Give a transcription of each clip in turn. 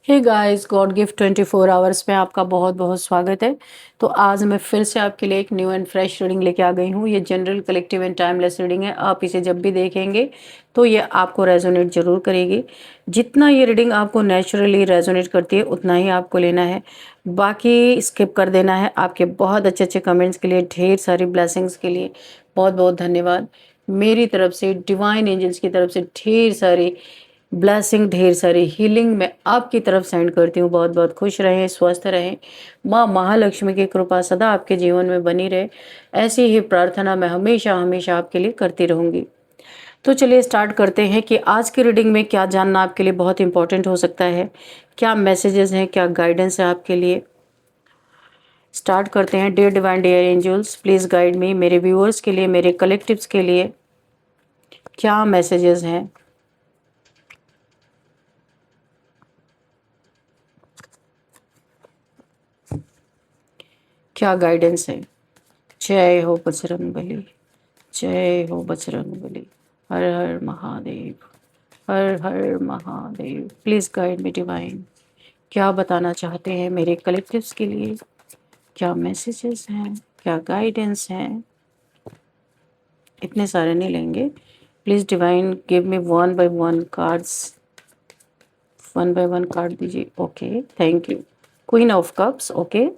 हे guys, God gift 24 hours में आपका बहुत बहुत स्वागत है। तो आज मैं फिर से आपके लिए एक न्यू एंड फ्रेश रीडिंग लेके आ गई हूँ। ये general collective and timeless reading है। आप इसे जब भी देखेंगे तो ये आपको रेजोनेट जरूर करेगी। जितना ये रीडिंग आपको नेचुरली रेजोनेट करती है उतना ही आपको लेना है, बाकी स्किप कर देना है। आपके बहुत अच्छे अच्छे कमेंट्स के लिए, ढेर सारी ब्लेसिंग्स के लिए बहुत बहुत धन्यवाद। मेरी तरफ से, डिवाइन एंजल्स की तरफ से ढेर सारी ब्लेसिंग, ढेर सारी हीलिंग मैं आपकी तरफ सेंड करती हूँ। बहुत बहुत खुश रहें, स्वस्थ रहें। माँ महालक्ष्मी की कृपा सदा आपके जीवन में बनी रहे, ऐसी ही प्रार्थना मैं हमेशा हमेशा आपके लिए करती रहूँगी। तो चलिए स्टार्ट करते हैं कि आज की रीडिंग में क्या जानना आपके लिए बहुत इंपॉर्टेंट हो सकता है, क्या मैसेजेस हैं, क्या गाइडेंस है आपके लिए। स्टार्ट करते हैं। Dear divine, dear angels, please guide me. मेरे व्यूअर्स के लिए, मेरे कलेक्टिव्स के लिए क्या मैसेजेस हैं। क्या गाइडेंस है। जय हो बजरंग बली, जय हो बजरंग बली। हर हर महादेव, हर हर Mahadev. Please guide me divine. क्या बताना चाहते हैं मेरे कलेक्टिव्स के लिए, क्या मैसेजेस हैं, क्या गाइडेंस हैं। इतने सारे नहीं लेंगे। Please divine give me one by one cards, one by one card दीजिए। Okay, thank you. Queen of cups, okay,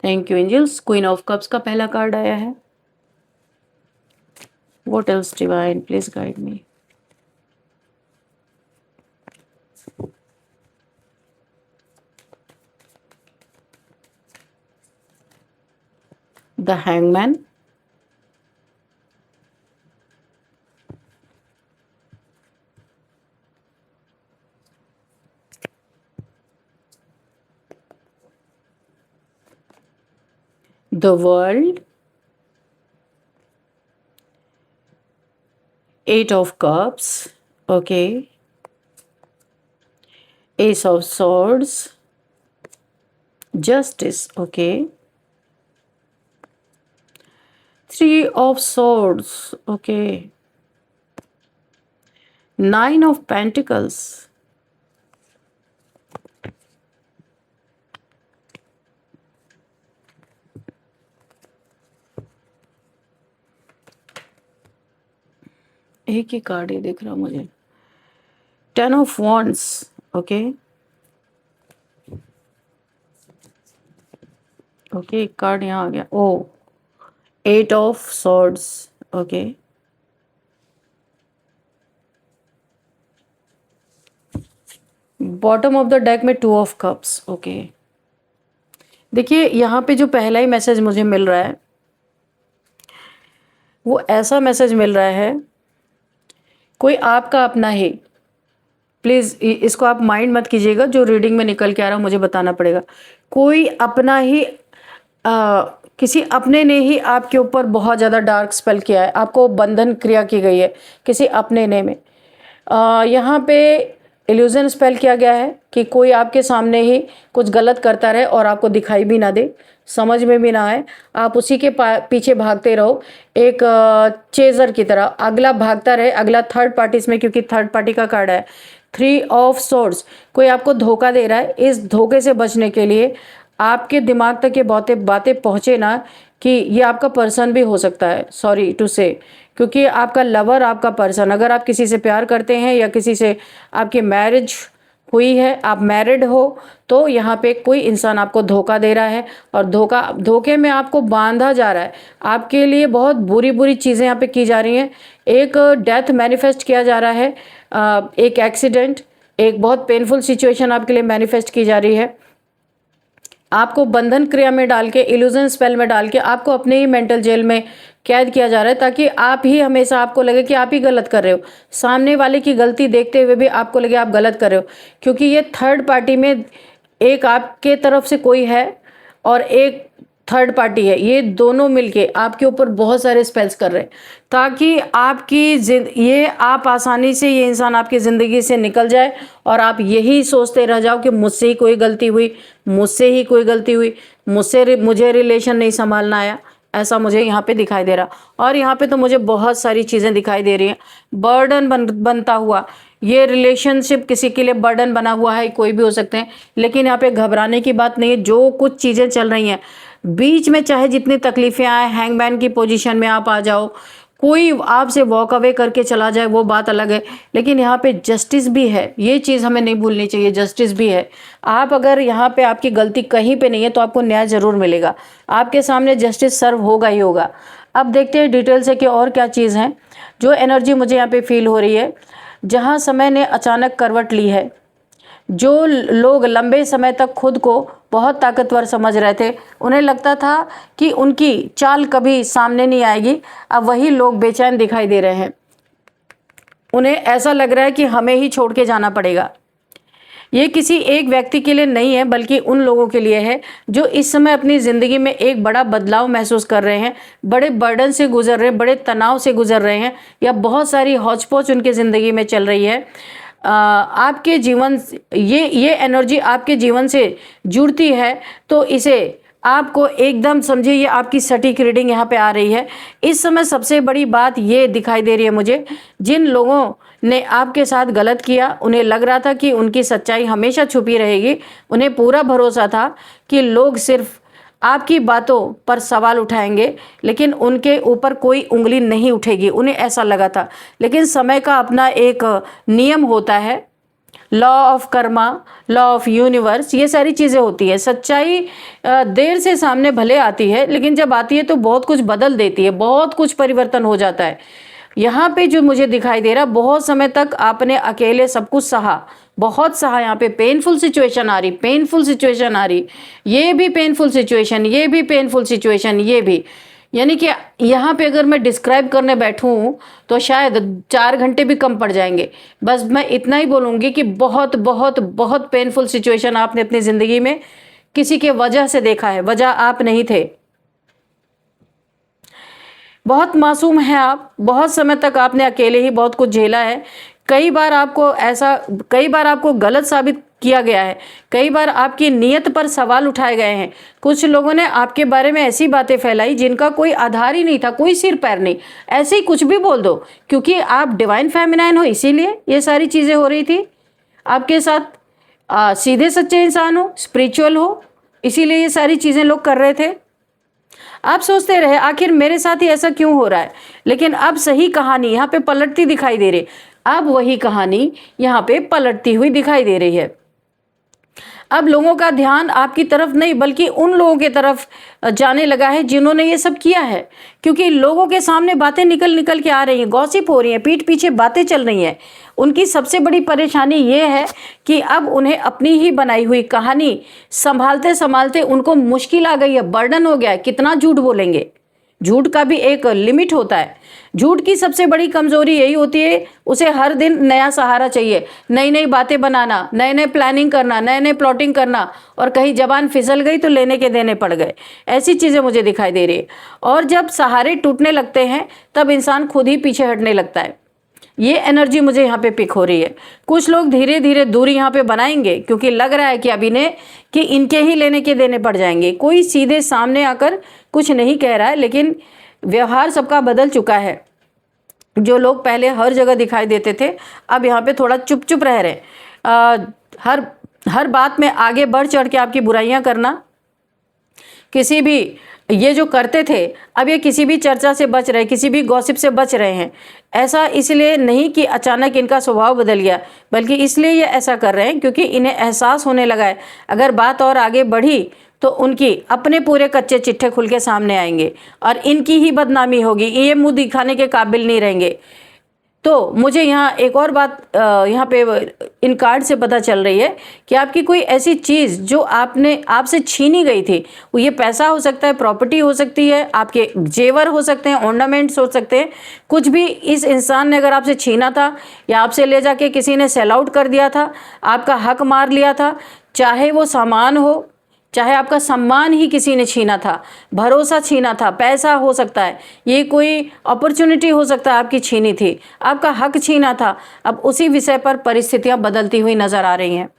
thank you angels. Queen of cups का पहला कार्ड आया है। What else, divine? Please guide me. The Hangman. The World. Eight of Cups. Okay. Ace of Swords. Justice. Okay. Three of Swords. Okay. Nine of Pentacles. एक ही card ये दिख रहा मुझे। Ten of wands. Okay okay, एक card यहाँ आ गया। Oh, eight of swords. Okay, bottom of the deck में टू ऑफ कप्स। ओके, देखिए यहाँ पे जो पहला ही मैसेज मुझे मिल रहा है वो ऐसा मैसेज मिल रहा है, कोई आपका अपना ही। प्लीज़ इसको आप माइंड मत कीजिएगा, जो रीडिंग में निकल के आ रहा मुझे बताना पड़ेगा। कोई अपना ही किसी अपने ने ही आपके ऊपर बहुत ज़्यादा डार्क स्पेल किया है, आपको बंधन क्रिया की गई है किसी अपने ने में। यहाँ पे इल्यूजन स्पेल किया गया है कि कोई आपके सामने ही कुछ गलत करता रहे और आपको दिखाई भी ना दे, समझ में भी ना आए, आप उसी के पीछे भागते रहो एक चेजर की तरह। अगला भागता रहे, अगला थर्ड पार्टी इसमें, क्योंकि थर्ड पार्टी का कार्ड है। थ्री ऑफ सोर्ड्स, कोई आपको धोखा दे रहा है। इस धोखे से बचने के लिए आपके दिमाग तक ये बातें पहुँचे ना कि ये आपका पर्सन भी हो सकता है, सॉरी टू से, क्योंकि आपका लवर, आपका पर्सन, अगर आप किसी से प्यार करते हैं या किसी से आपकी मैरिज हुई है, आप मैरिड हो, तो यहाँ पे कोई इंसान आपको धोखा दे रहा है और धोखे में आपको बांधा जा रहा है। आपके लिए बहुत बुरी बुरी चीज़ें यहाँ पे की जा रही हैं। एक डेथ मैनिफेस्ट किया जा रहा है, एक एक्सीडेंट, एक बहुत पेनफुल सिचुएशन आपके लिए मैनिफेस्ट की जा रही है। आपको बंधन क्रिया में डाल के, इल्यूजन स्पेल में डाल के आपको अपने ही मेंटल जेल में कैद किया जा रहा है, ताकि आप ही हमेशा आपको लगे कि आप ही गलत कर रहे हो। सामने वाले की गलती देखते हुए भी आपको लगे आप गलत कर रहे हो, क्योंकि ये थर्ड पार्टी में एक आपके तरफ से कोई है और एक थर्ड पार्टी है। ये दोनों मिलके आपके ऊपर बहुत सारे स्पेल्स कर रहे हैं, ताकि ये आप आसानी से, ये इंसान आपकी ज़िंदगी से निकल जाए और आप यही सोचते रह जाओ कि मुझसे ही कोई गलती हुई, मुझसे ही कोई गलती हुई, मुझे रिलेशन नहीं संभालना आया। ऐसा मुझे यहाँ पे दिखाई दे रहा, और यहाँ पे तो मुझे बहुत सारी चीज़ें दिखाई दे रही हैं। बर्डन बनता हुआ ये रिलेशनशिप किसी के लिए बर्डन बना हुआ है, कोई भी हो सकते हैं, लेकिन यहाँ पे घबराने की बात नहीं है। जो कुछ चीज़ें चल रही हैं बीच में, चाहे जितनी तकलीफें आए, हैंगमैन की पोजीशन में आप आ जाओ, कोई आपसे वॉक अवे करके चला जाए, वो बात अलग है, लेकिन यहाँ पे जस्टिस भी है। ये चीज़ हमें नहीं भूलनी चाहिए, जस्टिस भी है। आप अगर यहाँ पे आपकी गलती कहीं पे नहीं है तो आपको न्याय ज़रूर मिलेगा, आपके सामने जस्टिस सर्व होगा ही होगा। अब देखते हैं डिटेल से कि और क्या चीज़ है। जो एनर्जी मुझे यहाँ पे फील हो रही है, जहाँ समय ने अचानक करवट ली है, जो लोग लंबे समय तक खुद को बहुत ताकतवर समझ रहे थे, उन्हें लगता था कि उनकी चाल कभी सामने नहीं आएगी, अब वही लोग बेचैन दिखाई दे रहे हैं। उन्हें ऐसा लग रहा है कि हमें ही छोड़ के जाना पड़ेगा। ये किसी एक व्यक्ति के लिए नहीं है, बल्कि उन लोगों के लिए है जो इस समय अपनी ज़िंदगी में एक बड़ा बदलाव महसूस कर रहे हैं, बड़े बर्डन से गुजर रहे हैं, बड़े तनाव से गुजर रहे हैं, या बहुत सारी हौच-पौच उनकी ज़िंदगी में चल रही है। आपके जीवन, ये एनर्जी आपके जीवन से जुड़ती है तो इसे आपको एकदम समझिए, ये आपकी सटीक रीडिंग यहाँ पे आ रही है। इस समय सबसे बड़ी बात ये दिखाई दे रही है मुझे, जिन लोगों ने आपके साथ गलत किया, उन्हें लग रहा था कि उनकी सच्चाई हमेशा छुपी रहेगी, उन्हें पूरा भरोसा था कि लोग सिर्फ आपकी बातों पर सवाल उठाएंगे, लेकिन उनके ऊपर कोई उंगली नहीं उठेगी, उन्हें ऐसा लगा था। लेकिन समय का अपना एक नियम होता है, law of Karma, law of universe, ये सारी चीज़ें होती है। सच्चाई देर से सामने भले आती है, लेकिन जब आती है तो बहुत कुछ बदल देती है, बहुत कुछ परिवर्तन हो जाता है। यहाँ पे जो मुझे दिखाई दे रहा, बहुत समय तक आपने अकेले सब कुछ सहा, बहुत सहा। यहाँ पे पेनफुल सिचुएशन आ रही, पेनफुल सिचुएशन आ रही, ये भी पेनफुल सिचुएशन, ये भी पेनफुल सिचुएशन, ये भी, यानी कि यहाँ पे अगर मैं डिस्क्राइब करने बैठूँ तो शायद 4 घंटे भी कम पड़ जाएंगे। बस मैं इतना ही बोलूँगी कि बहुत बहुत बहुत पेनफुल सिचुएशन आपने अपनी ज़िंदगी में किसी के वजह से देखा है, वजह आप नहीं थे। बहुत मासूम हैं आप, बहुत समय तक आपने अकेले ही बहुत कुछ झेला है। कई बार आपको गलत साबित किया गया है, कई बार आपकी नीयत पर सवाल उठाए गए हैं। कुछ लोगों ने आपके बारे में ऐसी बातें फैलाई जिनका कोई आधार ही नहीं था, कोई सिर पैर नहीं, ऐसे ही कुछ भी बोल दो, क्योंकि आप डिवाइन फेमिनाइन हो, इसीलिए ये सारी चीज़ें हो रही थी आपके साथ। सीधे सच्चे इंसान हो, स्पिरिचुअल हो, इसीलिए ये सारी चीज़ें लोग कर रहे थे। आप सोचते रहे आखिर मेरे साथ ही ऐसा क्यों हो रहा है, लेकिन अब सही कहानी यहाँ पे पलटती दिखाई दे रही। अब वही कहानी यहाँ पे पलटती हुई दिखाई दे रही है। अब लोगों का ध्यान आपकी तरफ नहीं, बल्कि उन लोगों की तरफ जाने लगा है जिन्होंने ये सब किया है, क्योंकि लोगों के सामने बातें निकल के आ रही हैं, गॉसिप हो रही हैं, पीठ पीछे बातें चल रही हैं। उनकी सबसे बड़ी परेशानी ये है कि अब उन्हें अपनी ही बनाई हुई कहानी संभालते संभालते उनको मुश्किल आ गई है, बर्डन हो गया है। कितना झूठ बोलेंगे, झूठ का भी एक लिमिट होता है। झूठ की सबसे बड़ी कमजोरी यही होती है, उसे हर दिन नया सहारा चाहिए, नई नई बातें बनाना, नए नए प्लानिंग करना, नए नए प्लॉटिंग करना, और कहीं जबान फिसल गई तो लेने के देने पड़ गए। ऐसी चीज़ें मुझे दिखाई दे रही है। और जब सहारे टूटने लगते हैं तब इंसान खुद ही पीछे हटने लगता है। ये एनर्जी मुझे यहाँ पे पिक हो रही है। कुछ लोग धीरे धीरे दूरी यहाँ पे बनाएंगे, क्योंकि लग रहा है कि अब इन्हें कि इनके ही लेने के देने पड़ जाएंगे। कोई सीधे सामने आकर कुछ नहीं कह रहा है, लेकिन व्यवहार सबका बदल चुका है। जो लोग पहले हर जगह दिखाई देते थे, अब यहाँ पे थोड़ा चुप चुप रह रहे। हर बात में आगे बढ़ चढ़ के आपकी बुराइयां करना, किसी भी ये जो करते थे, अब ये किसी भी चर्चा से बच रहे, किसी भी गॉसिप से बच रहे हैं। ऐसा इसलिए नहीं कि अचानक इनका स्वभाव बदल गया, बल्कि इसलिए ये ऐसा कर रहे हैं क्योंकि इन्हें एहसास होने लगा है अगर बात और आगे बढ़ी तो उनकी अपने पूरे कच्चे चिट्ठे खुल के सामने आएंगे और इनकी ही बदनामी होगी, ये मुंह दिखाने के काबिल नहीं रहेंगे। तो मुझे यहाँ एक और बात यहाँ पे इन कार्ड से पता चल रही है कि आपकी कोई ऐसी चीज़ जो आपसे छीनी गई थी, वो ये पैसा हो सकता है, प्रॉपर्टी हो सकती है, आपके जेवर हो सकते हैं, ऑर्नामेंट्स हो सकते हैं, कुछ भी इस इंसान ने अगर आपसे छीना था या आपसे ले जाके किसी ने सेल आउट कर दिया था, आपका हक मार लिया था, चाहे वो सामान हो, चाहे आपका सम्मान ही किसी ने छीना था, भरोसा छीना था, पैसा हो सकता है, ये कोई अपॉर्चुनिटी हो सकता है आपकी छीनी थी, आपका हक छीना था। अब उसी विषय पर परिस्थितियां बदलती हुई नजर आ रही हैं।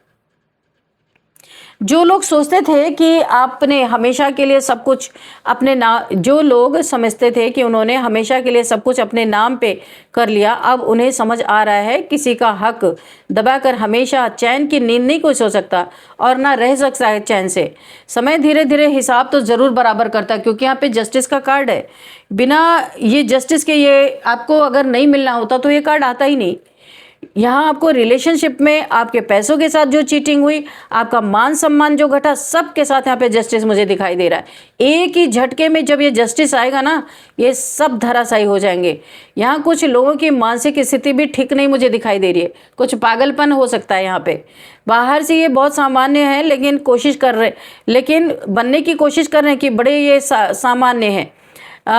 जो लोग सोचते थे कि आपने हमेशा के लिए सब कुछ अपने नाम, जो लोग समझते थे कि उन्होंने हमेशा के लिए सब कुछ अपने नाम पे कर लिया, अब उन्हें समझ आ रहा है किसी का हक दबाकर हमेशा चैन की नींद नहीं कोई सो सकता और ना रह सकता है चैन से। समय धीरे धीरे हिसाब तो ज़रूर बराबर करता है, क्योंकि यहाँ पे जस्टिस का कार्ड है। बिना ये जस्टिस के ये आपको अगर नहीं मिलना होता तो ये कार्ड आता ही नहीं। यहाँ आपको रिलेशनशिप में आपके पैसों के साथ जो चीटिंग हुई, आपका मान सम्मान जो घटा, सब के साथ यहाँ पे जस्टिस मुझे दिखाई दे रहा है। एक ही झटके में जब ये जस्टिस आएगा ना, ये सब धराशायी हो जाएंगे। यहाँ कुछ लोगों की मानसिक स्थिति भी ठीक नहीं मुझे दिखाई दे रही है, कुछ पागलपन हो सकता है यहाँ पे। बाहर से ये बहुत सामान्य है, लेकिन कोशिश कर रहे, लेकिन बनने की कोशिश कर रहे हैं कि बड़े ये सामान्य हैं,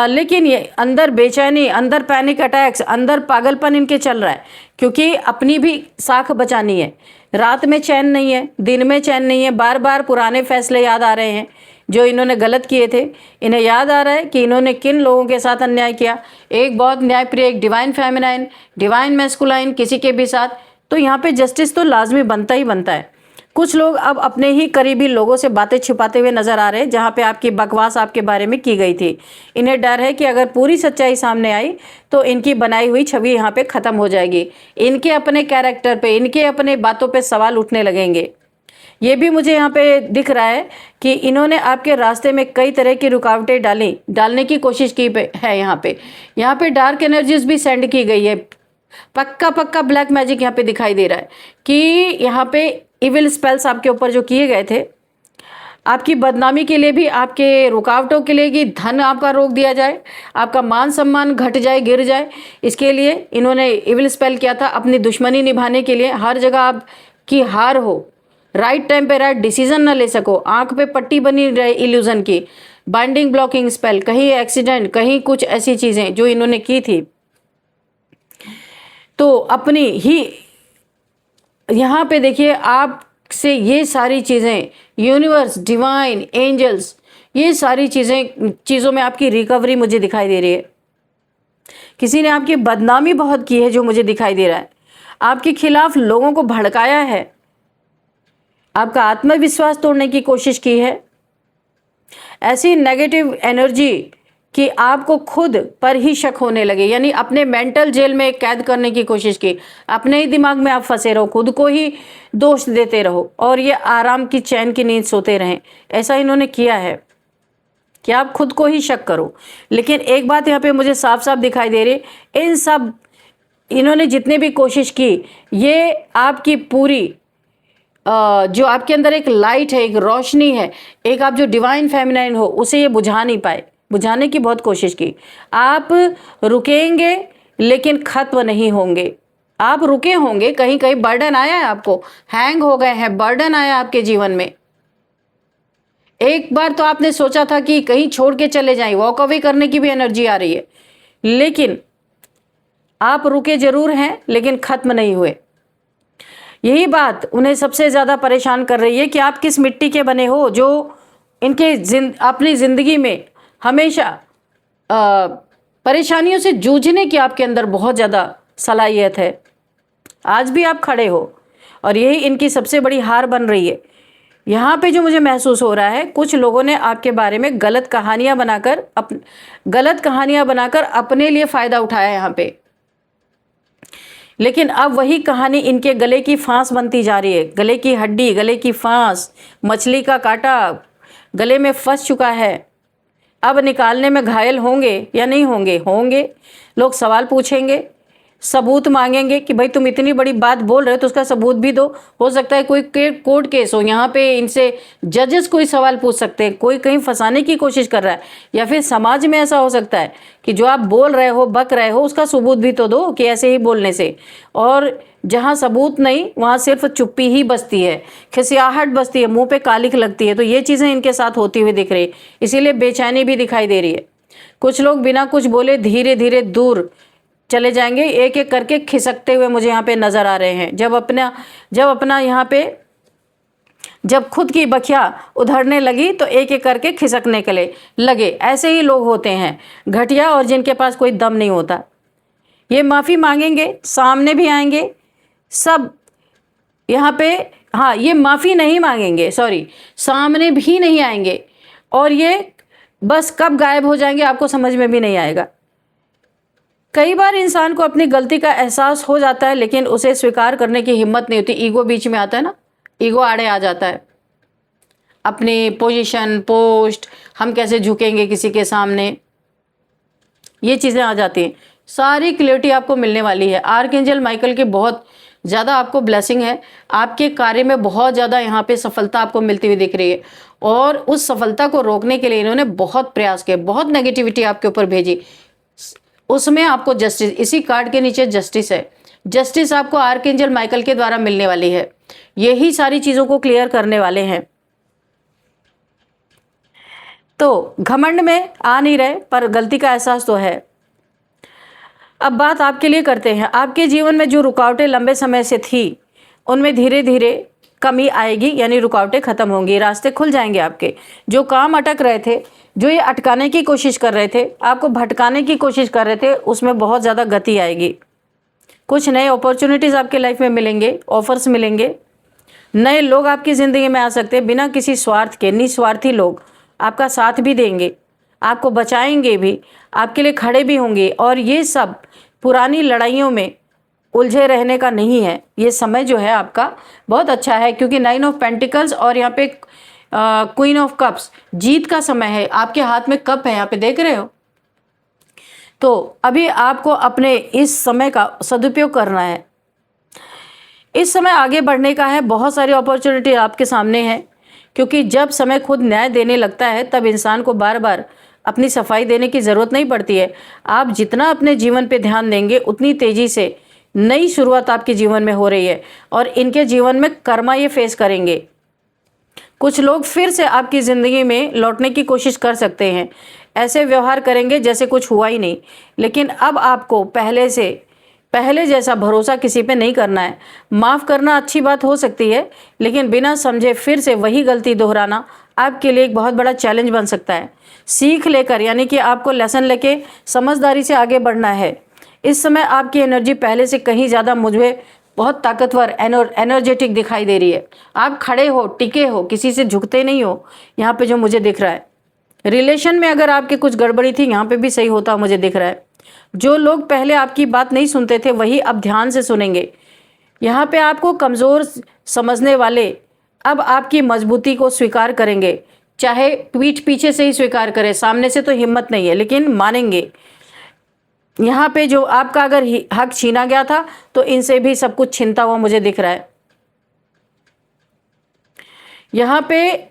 लेकिन ये अंदर बेचैनी, अंदर पैनिक अटैक्स, अंदर पागलपन इनके चल रहा है, क्योंकि अपनी भी साख बचानी है। रात में चैन नहीं है, दिन में चैन नहीं है, बार बार पुराने फैसले याद आ रहे हैं जो इन्होंने गलत किए थे। इन्हें याद आ रहा है कि इन्होंने किन लोगों के साथ अन्याय किया। एक बहुत न्यायप्रिय, एक डिवाइन फेमिनाइन, डिवाइन मैस्कुलाइन, किसी के भी साथ। तो यहाँ पे जस्टिस तो लाजमी बनता ही बनता है। कुछ लोग अब अपने ही करीबी लोगों से बातें छिपाते हुए नजर आ रहे हैं, जहाँ पे आपकी बकवास आपके बारे में की गई थी। इन्हें डर है कि अगर पूरी सच्चाई सामने आई तो इनकी बनाई हुई छवि यहाँ पे ख़त्म हो जाएगी। इनके अपने कैरेक्टर पे, इनके अपने बातों पे सवाल उठने लगेंगे। ये भी मुझे यहाँ पे दिख रहा है कि इन्होंने आपके रास्ते में कई तरह की रुकावटें डालने की कोशिश की है। यहाँ पे डार्क एनर्जीज भी सेंड की गई है। पक्का ब्लैक मैजिक यहाँ पे दिखाई दे रहा है कि यहाँ पे इविल स्पेल्स आपके ऊपर जो किए गए थे, आपकी बदनामी के लिए भी, आपके रुकावटों के लिए कि धन आपका रोक दिया जाए, आपका मान सम्मान घट जाए, गिर जाए, इसके लिए इन्होंने इविल स्पेल किया था। अपनी दुश्मनी निभाने के लिए हर जगह आपकी हार हो, राइट टाइम पे राइट डिसीजन ना ले सको, आंख पे पट्टी बनी रहे इल्यूजन की, बाइंडिंग ब्लॉकिंग स्पेल, कहीं एक्सीडेंट, कहीं कुछ ऐसी चीज़ें जो इन्होंने की थी। तो अपनी ही यहाँ पे देखिए, आपसे ये सारी चीज़ें, यूनिवर्स, डिवाइन, एंजल्स, ये सारी चीज़ों में आपकी रिकवरी मुझे दिखाई दे रही है। किसी ने आपकी बदनामी बहुत की है जो मुझे दिखाई दे रहा है, आपके खिलाफ लोगों को भड़काया है, आपका आत्मविश्वास तोड़ने की कोशिश की है। ऐसी नेगेटिव एनर्जी कि आपको खुद पर ही शक होने लगे, यानी अपने मेंटल जेल में कैद करने की कोशिश की। अपने ही दिमाग में आप फंसे रहो, खुद को ही दोष देते रहो और ये आराम की चैन की नींद सोते रहें। ऐसा इन्होंने किया है कि आप खुद को ही शक करो। लेकिन एक बात यहाँ पे मुझे साफ साफ दिखाई दे रही, इन सब इन्होंने जितने भी कोशिश की, ये आपकी पूरी जो आपके अंदर एक लाइट है, एक रोशनी है, एक आप जो डिवाइन फेमिनाइन हो, उसे ये बुझा नहीं पाए। बुझाने की बहुत कोशिश की। आप रुकेंगे लेकिन खत्म नहीं होंगे। आप रुके होंगे, कहीं कहीं बर्डन आया है, आपको हैंग हो गए हैं, बर्डन आया आपके जीवन में। एक बार तो आपने सोचा था कि कहीं छोड़ के चले जाएं, वॉक अवे करने की भी एनर्जी आ रही है, लेकिन आप रुके जरूर हैं लेकिन खत्म नहीं हुए। यही बात उन्हें सबसे ज़्यादा परेशान कर रही है कि आप किस मिट्टी के बने हो, जो इनके अपनी ज़िंदगी में हमेशा परेशानियों से जूझने की आपके अंदर बहुत ज़्यादा सलाहियत है। आज भी आप खड़े हो और यही इनकी सबसे बड़ी हार बन रही है। यहाँ पे जो मुझे महसूस हो रहा है, कुछ लोगों ने आपके बारे में गलत कहानियाँ बनाकर अपने लिए फ़ायदा उठाया यहाँ पे, लेकिन अब वही कहानी इनके गले की फांस बनती जा रही है। गले की हड्डी, गले की फांस, मछली का कांटा गले में फंस चुका है। अब निकालने में घायल होंगे या नहीं होंगे? होंगे। लोग सवाल पूछेंगे, सबूत मांगेंगे कि भाई तुम इतनी बड़ी बात बोल रहे हो तो उसका सबूत भी दो। हो सकता है कोई कोर्ट केस हो, यहाँ पे इनसे जजेस कोई सवाल पूछ सकते हैं, कोई कहीं फंसाने की कोशिश कर रहा है, या फिर समाज में ऐसा हो सकता है कि जो आप बोल रहे हो, बक रहे हो, उसका सबूत भी तो दो कि ऐसे ही बोलने से। और जहाँ सबूत नहीं, वहाँ सिर्फ चुप्पी ही बचती है, खिसियाहट बचती है, मुंह पे कालिख लगती है। तो ये चीज़ें इनके साथ होती हुई दिख रही, इसीलिए बेचैनी भी दिखाई दे रही है। कुछ लोग बिना कुछ बोले धीरे धीरे दूर चले जाएंगे, एक एक करके खिसकते हुए मुझे यहाँ पे नज़र आ रहे हैं। जब खुद की बखिया उधड़ने लगी तो एक एक करके खिसकने के लिए लगे। ऐसे ही लोग होते हैं, घटिया, और जिनके पास कोई दम नहीं होता। ये माफ़ी मांगेंगे, सामने भी आएंगे, सब यहाँ पे हाँ, ये माफ़ी नहीं मांगेंगे, सॉरी, सामने भी नहीं आएंगे, और ये बस कब गायब हो जाएंगे आपको समझ में भी नहीं आएगा। कई बार इंसान को अपनी गलती का एहसास हो जाता है, लेकिन उसे स्वीकार करने की हिम्मत नहीं होती। ईगो बीच में आता है ना, ईगो आड़े आ जाता है। अपनी पोजीशन, पोस्ट, हम कैसे झुकेंगे किसी के सामने, ये चीज़ें आ जाती हैं। सारी क्लियरिटी आपको मिलने वाली है। आर्कएंजल माइकल की बहुत ज़्यादा आपको ब्लेसिंग है। आपके कार्य में बहुत ज़्यादा यहाँ पे सफलता आपको मिलती हुई दिख रही है, और उस सफलता को रोकने के लिए इन्होंने बहुत प्रयास किए, बहुत नेगेटिविटी आपके ऊपर भेजी, उसमें आपको जस्टिस, इसी कार्ड के नीचे जस्टिस है। जस्टिस आपको आर्कएंजल माइकल के द्वारा मिलने वाली है। यही सारी चीज़ों को क्लियर करने वाले हैं। तो घमंड में आ नहीं रहे, पर गलती का एहसास तो है। अब बात आपके लिए करते हैं। आपके जीवन में जो रुकावटें लंबे समय से थी, उनमें धीरे धीरे कमी आएगी, यानी रुकावटें खत्म होंगी, रास्ते खुल जाएंगे आपके। जो काम अटक रहे थे, जो ये अटकाने की कोशिश कर रहे थे, आपको भटकाने की कोशिश कर रहे थे, उसमें बहुत ज़्यादा गति आएगी। कुछ नए अपॉर्चुनिटीज़ आपके लाइफ में मिलेंगे, ऑफर्स मिलेंगे, नए लोग आपकी ज़िंदगी में आ सकते हैं बिना किसी स्वार्थ के। निस्वार्थी लोग आपका साथ भी देंगे, आपको बचाएंगे भी, आपके लिए खड़े भी होंगे। और ये सब पुरानी लड़ाइयों में उलझे रहने का नहीं है। ये समय जो है आपका बहुत अच्छा है, क्योंकि 9 ऑफ पेंटिकल्स और यहाँ पे क्वीन ऑफ कप्स, जीत का समय है। आपके हाथ में कप है, यहाँ पे देख रहे हो। तो अभी आपको अपने इस समय का सदुपयोग करना है। इस समय आगे बढ़ने का है। बहुत सारी अपॉर्चुनिटी आपके सामने है, क्योंकि जब समय खुद न्याय देने लगता है, तब इंसान को बार बार अपनी सफाई देने की ज़रूरत नहीं पड़ती है। आप जितना अपने जीवन पे ध्यान देंगे, उतनी तेज़ी से नई शुरुआत आपके जीवन में हो रही है, और इनके जीवन में कर्मा ये फेस करेंगे। कुछ लोग फिर से आपकी ज़िंदगी में लौटने की कोशिश कर सकते हैं, ऐसे व्यवहार करेंगे जैसे कुछ हुआ ही नहीं। लेकिन अब आपको पहले जैसा भरोसा किसी पे नहीं करना है। माफ़ करना अच्छी बात हो सकती है, लेकिन बिना समझे फिर से वही गलती दोहराना आपके लिए एक बहुत बड़ा चैलेंज बन सकता है। सीख लेकर, यानी कि आपको लेसन लेके समझदारी से आगे बढ़ना है। इस समय आपकी एनर्जी पहले से कहीं ज़्यादा मुझे बहुत ताकतवर, एनर्जेटिक दिखाई दे रही है। आप खड़े हो, टिके हो, किसी से झुकते नहीं हो, यहाँ पे जो मुझे दिख रहा है। रिलेशन में अगर आपके कुछ गड़बड़ी थी, यहाँ पे भी सही होता मुझे दिख रहा है। जो लोग पहले आपकी बात नहीं सुनते थे, वही अब ध्यान से सुनेंगे। यहाँ पे आपको कमज़ोर समझने वाले अब आपकी मजबूती को स्वीकार करेंगे, चाहे पीठ पीछे से ही स्वीकार करें, सामने से तो हिम्मत नहीं है, लेकिन मानेंगे। यहाँ पे जो आपका अगर हक छीना गया था, तो इनसे भी सब कुछ छीनता हुआ मुझे दिख रहा है। यहाँ पे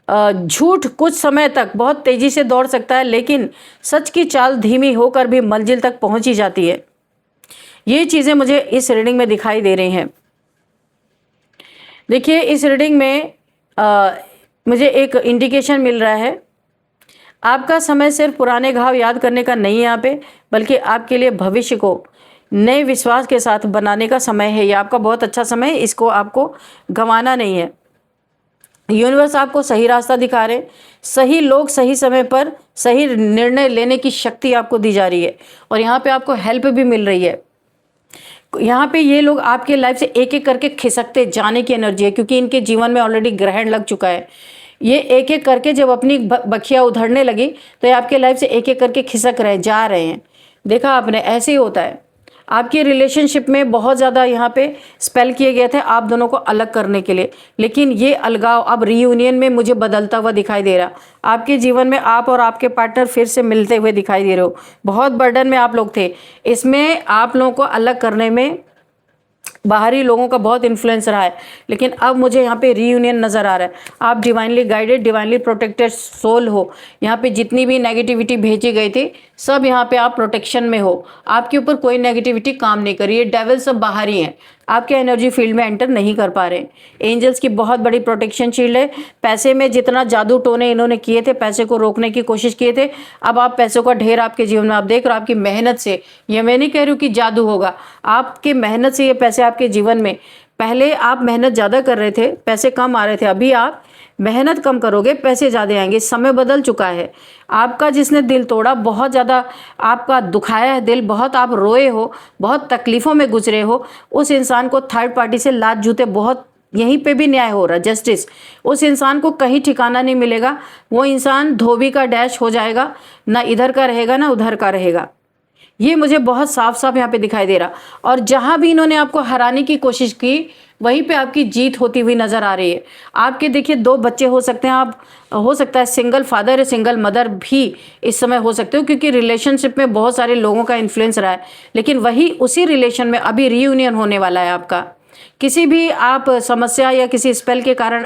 झूठ कुछ समय तक बहुत तेज़ी से दौड़ सकता है, लेकिन सच की चाल धीमी होकर भी मंजिल तक पहुंच ही जाती है। ये चीज़ें मुझे इस रीडिंग में दिखाई दे रही हैं। देखिए, इस रीडिंग में मुझे एक इंडिकेशन मिल रहा है। आपका समय सिर्फ पुराने घाव याद करने का नहीं है यहाँ पे, बल्कि आपके लिए भविष्य को नए विश्वास के साथ बनाने का समय है। ये आपका बहुत अच्छा समय है, इसको आपको गंवाना नहीं है। यूनिवर्स आपको सही रास्ता दिखा रहे, सही लोग सही समय पर सही निर्णय लेने की शक्ति आपको दी जा रही है, और यहाँ पे आपको हेल्प भी मिल रही है। यहाँ पे ये लोग आपके लाइफ से एक एक करके खिसकते जाने की एनर्जी है, क्योंकि इनके जीवन में ऑलरेडी ग्रहण लग चुका है। ये एक एक करके जब अपनी बखिया उधड़ने लगी, तो ये आपके लाइफ से एक एक करके खिसक रहे जा रहे हैं। देखा आपने, ऐसे ही होता है। आपकी रिलेशनशिप में बहुत ज़्यादा यहाँ पे स्पेल किए गए थे आप दोनों को अलग करने के लिए, लेकिन ये अलगाव अब रीयूनियन में मुझे बदलता हुआ दिखाई दे रहा। आपके जीवन में आप और आपके पार्टनर फिर से मिलते हुए दिखाई दे रहे हो। बहुत बर्डन में आप लोग थे, इसमें आप लोगों को अलग करने में बाहरी लोगों का बहुत इन्फ्लुएंस रहा है, लेकिन अब मुझे यहाँ पे रीयूनियन नज़र आ रहा है। आप divinely guided, divinely protected soul हो। यहाँ पे जितनी भी नेगेटिविटी भेजी गई थी, सब यहाँ पे आप प्रोटेक्शन में हो। आपके ऊपर कोई नेगेटिविटी काम नहीं कर रही है। डेविल सब बाहर ही हैं, आपके एनर्जी फील्ड में एंटर नहीं कर पा रहे। एंजल्स की बहुत बड़ी प्रोटेक्शन शील्ड है। पैसे में जितना जादू टोने इन्होंने किए थे, पैसे को रोकने की कोशिश किए थे, अब आप पैसों का ढेर आपके जीवन में आप देख रहे हो। आपकी मेहनत से, ये मैं नहीं कह रही हूँ कि जादू होगा, आपकी मेहनत से ये पैसे आपके जीवन में, पहले आप मेहनत ज़्यादा कर रहे थे, पैसे कम आ रहे थे, अभी आप मेहनत कम करोगे, पैसे ज़्यादा आएंगे। समय बदल चुका है। आपका जिसने दिल तोड़ा, बहुत ज़्यादा आपका दुखाया है दिल, बहुत आप रोए हो, बहुत तकलीफ़ों में गुजरे हो, उस इंसान को थर्ड पार्टी से लात जूते बहुत यहीं पे भी न्याय हो रहा है, जस्टिस। उस इंसान को कहीं ठिकाना नहीं मिलेगा, वो इंसान धोबी का डैश हो जाएगा, ना इधर का रहेगा ना उधर का रहेगा। ये मुझे बहुत साफ साफ यहाँ पे दिखाई दे रहा। और जहां भी इन्होंने आपको हराने की कोशिश की वहीं पे आपकी जीत होती हुई नजर आ रही है। आपके देखिए 2 बच्चे हो सकते हैं, आप हो सकता है सिंगल फादर या सिंगल मदर भी इस समय हो सकते हो, क्योंकि रिलेशनशिप में बहुत सारे लोगों का इन्फ्लुएंस रहा है। लेकिन वही उसी रिलेशन में अभी रीयूनियन होने वाला है आपका। किसी भी आप समस्या या किसी स्पेल के कारण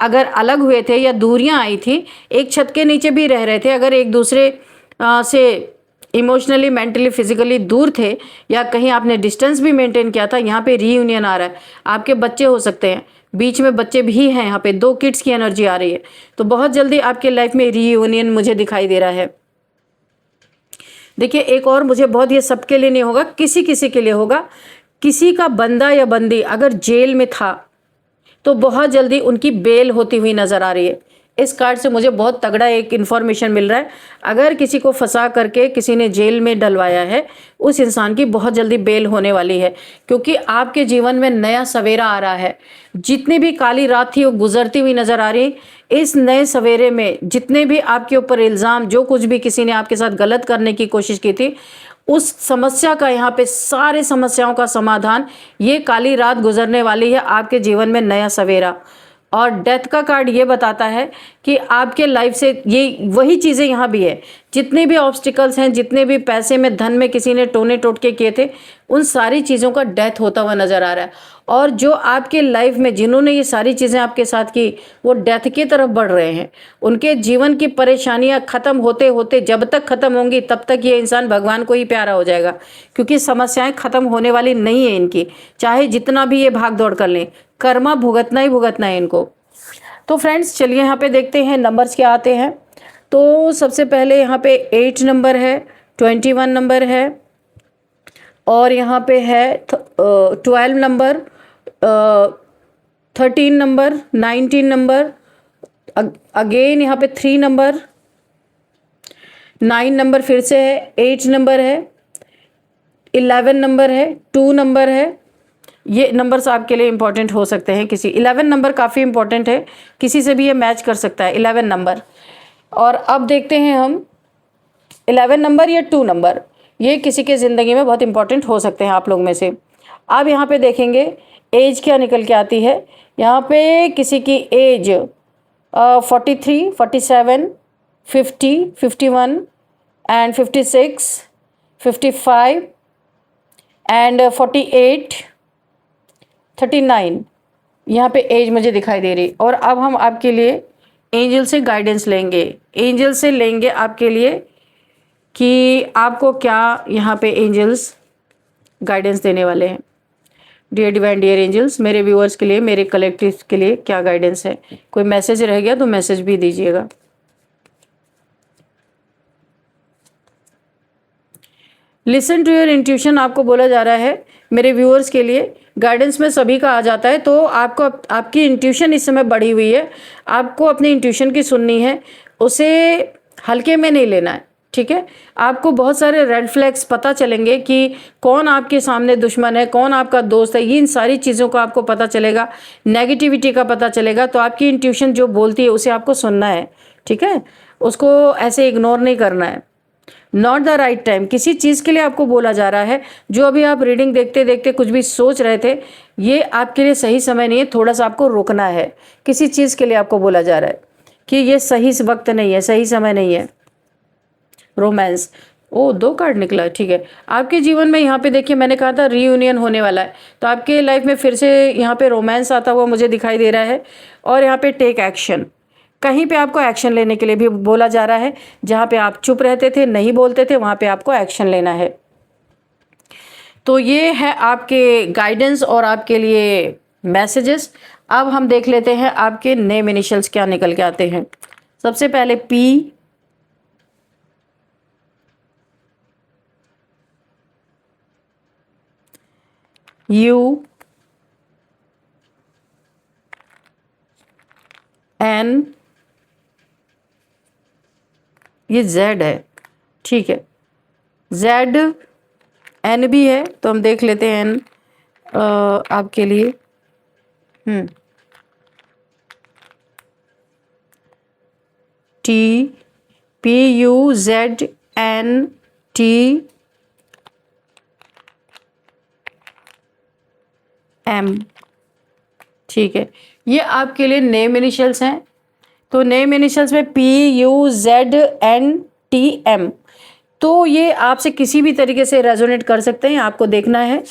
अगर अलग हुए थे या दूरियां आई थी, एक छत के नीचे भी रह रहे थे, अगर एक दूसरे से इमोशनली, मेंटली, फिजिकली दूर थे, या कहीं आपने डिस्टेंस भी मेंटेन किया था, यहाँ पे रीयूनियन आ रहा है। आपके बच्चे हो सकते हैं, बीच में बच्चे भी हैं, यहाँ पे 2 किड्स की एनर्जी आ रही है। तो बहुत जल्दी आपके लाइफ में रीयूनियन मुझे दिखाई दे रहा है। देखिए एक और मुझे बहुत, ये सबके लिए नहीं होगा, किसी किसी के लिए होगा। किसी का बंदा या बंदी अगर जेल में था तो बहुत जल्दी उनकी बेल होती हुई नजर आ रही है। इस कार्ड से मुझे बहुत तगड़ा एक इन्फॉर्मेशन मिल रहा है। अगर किसी को फंसा करके किसी ने जेल में डलवाया है, उस इंसान की बहुत जल्दी बेल होने वाली है, क्योंकि आपके जीवन में नया सवेरा आ रहा है। जितनी भी काली रात थी वो गुजरती हुई नजर आ रही। इस नए सवेरे में जितने भी आपके ऊपर इल्ज़ाम, जो कुछ भी किसी ने आपके साथ गलत करने की कोशिश की थी, उस समस्या का, यहाँ पे सारे समस्याओं का समाधान, ये काली रात गुजरने वाली है। आपके जीवन में नया सवेरा। और डेथ का कार्ड ये बताता है कि आपके लाइफ से ये वही चीज़ें यहाँ भी है, जितने भी ऑब्स्टिकल्स हैं, जितने भी पैसे में, धन में किसी ने टोने टोटके किए थे, उन सारी चीज़ों का डेथ होता हुआ नजर आ रहा है। और जो आपके लाइफ में जिन्होंने ये सारी चीज़ें आपके साथ की, वो डेथ की तरफ बढ़ रहे हैं। उनके जीवन की परेशानियां खत्म होते होते, जब तक खत्म होंगी तब तक ये इंसान भगवान को ही प्यारा हो जाएगा, क्योंकि समस्याएं खत्म होने वाली नहीं है इनकी। चाहे जितना भी ये भाग दौड़ कर लें, कर्मा भुगतना ही भुगतना है इनको। तो फ्रेंड्स चलिए यहाँ पे देखते हैं नंबर्स क्या आते हैं। तो सबसे पहले यहाँ पे 8 नंबर है, 21 नंबर है, और यहाँ पे है 12 नंबर, 13 नंबर, 19 नंबर, अगेन यहाँ पे 3 नंबर, 9 नंबर फिर से है, 8 नंबर है, 11 नंबर है, 2 नंबर है। ये नंबर्स आपके लिए इंपॉर्टेंट हो सकते हैं। किसी 11 नंबर काफ़ी इंपॉर्टेंट है, किसी से भी ये मैच कर सकता है 11 नंबर। और अब देखते हैं हम 11 नंबर या 2 नंबर, ये किसी के ज़िंदगी में बहुत इंपॉर्टेंट हो सकते हैं आप लोग में से। अब यहाँ पे देखेंगे एज क्या निकल के आती है। यहाँ पे किसी की एज 43, 47, 50, 51 एंड 56, 55 एंड 48, 39, यहाँ पे एज मुझे दिखाई दे रही। और अब हम आपके लिए एंजल से गाइडेंस लेंगे, एंजल से लेंगे आपके लिए कि आपको क्या यहाँ पे एंजल्स गाइडेंस देने वाले हैं। डियर डिवाइन, डियर एंजल्स, मेरे व्यूअर्स के लिए, मेरे कलेक्टिव के लिए क्या गाइडेंस है। कोई मैसेज रह गया तो मैसेज भी दीजिएगा। लिसन टू योर इंट्यूशन आपको बोला जा रहा है। मेरे व्यूअर्स के लिए गाइडेंस में सभी का आ जाता है, तो आपको आपकी इंट्यूशन इस समय बढ़ी हुई है। आपको अपनी इंट्यूशन की सुननी है, उसे हल्के में नहीं लेना है, ठीक है। आपको बहुत सारे रेड फ्लैग्स पता चलेंगे कि कौन आपके सामने दुश्मन है, कौन आपका दोस्त है। ये इन सारी चीज़ों का आपको पता चलेगा, नेगेटिविटी का पता चलेगा। तो आपकी इंट्यूशन जो बोलती है उसे आपको सुनना है, ठीक है। उसको ऐसे इग्नोर नहीं करना है। नॉट द राइट टाइम, किसी चीज़ के लिए आपको बोला जा रहा है। जो अभी आप रीडिंग देखते देखते कुछ भी सोच रहे थे, ये आपके लिए सही समय नहीं है, थोड़ा सा आपको रुकना है। किसी चीज़ के लिए आपको बोला जा रहा है कि ये सही वक्त नहीं है, सही समय नहीं है। रोमांस, ओ 2 कार्ड निकला, ठीक है। आपके जीवन में यहाँ पे देखिए, मैंने कहा था रीयूनियन होने वाला है, तो आपके लाइफ में फिर से यहाँ पे रोमांस आता हुआ मुझे दिखाई दे रहा है। और यहाँ पे टेक एक्शन, कहीं पे आपको एक्शन लेने के लिए भी बोला जा रहा है। जहाँ पे आप चुप रहते थे, नहीं बोलते थे, वहाँ पे आपको एक्शन लेना है। तो ये है आपके गाइडेंस और आपके लिए मैसेजेस। अब हम देख लेते हैं आपके नेम इनिशियल्स क्या निकल के आते हैं। सबसे पहले P, U, N, ये Z है, ठीक है। Z, N भी है, तो हम देख लेते हैं N आपके लिए। T PUZNTM, ठीक है। ये आपके लिए नेम इनिशियल्स हैं। तो नेम इनिशियल्स में PUZNTM, तो ये आपसे किसी भी तरीके से रेजोनेट कर सकते हैं, आपको देखना है।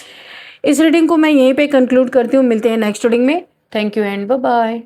इस रीडिंग को मैं यहीं पे कंक्लूड करती हूँ। मिलते हैं नेक्स्ट रीडिंग में। Thank you and bye bye.